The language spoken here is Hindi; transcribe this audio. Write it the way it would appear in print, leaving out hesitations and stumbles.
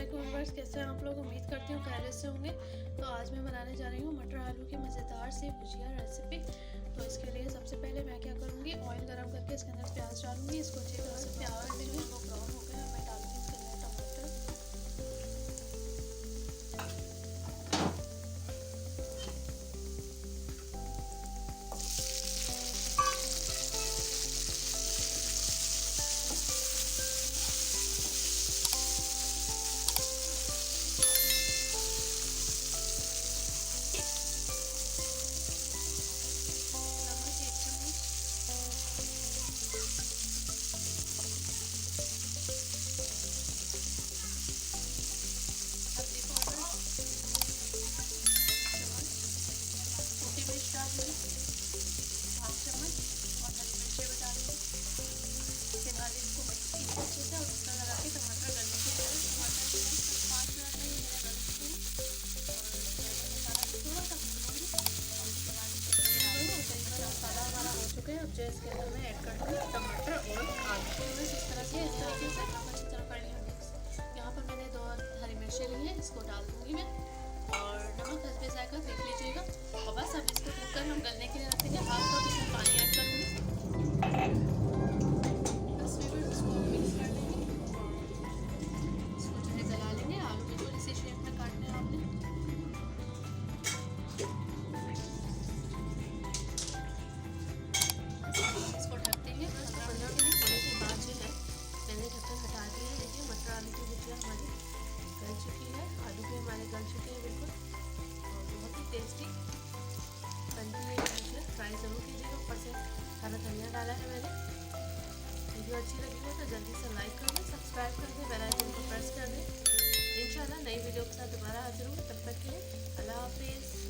वालेकुम व्यूअर्स, कैसे हैं आप लोग। उम्मीद करती हूँ खैरियत से होंगे। तो आज मैं बनाने जा रही हूँ मटर आलू की मज़ेदार सी भुजिया रेसिपी। तो इसके लिए सबसे पहले मैं क्या करूँगी, ऑयल गरम करके इसके अंदर प्याज डालूँगी। इसको अच्छी तरह से प्याज जो है वो ब्राउन हो गया, मैं डालूँगी इसके अंदर टमाटर। अब जो इसके अंदर मैं ऐड कर दूँगी टमाटर और आलू। बस इस तरह से अच्छी तरह कर लिया मिक्स। यहाँ पर मैंने 2 हरी मिर्चें ली हैं, इसको डाल दूँगी मैं। और नमक हस्बे जायका देख लीजिएगा। और बस अब इसको ढककर हम गलने के लिए रख देंगे। हाफ कप इसमें पानी ऐड करूँगी। बस इसको मिक्स कर देंगे। इसको जो है गला लेंगे। आलू बिल्कुल इसी शेप में काटने हैं आपने। इसको ढक देंगे 15 मिनट होने के बाद जो है मैंने ढक्कन हटा दिया है। देखिए मटर आलू की भुजिया हमारी गल चुकी है, आलू भी हमारे गल चुके हैं बिल्कुल, और बहुत ही टेस्टी बनती है ये भुजिया। ट्राई ज़रूर कीजिएगा। ऊपर से हरा धनिया डाला है मैंने। वीडियो अच्छी लगी हो तो जल्दी से लाइक कर दें, सब्सक्राइब कर दें, बेल आइकन को प्रेस कर दें। इंशाल्लाह नई वीडियो के साथ दोबारा हाजिर हूँ। तब तक के लिए अल्लाह हाफिज़।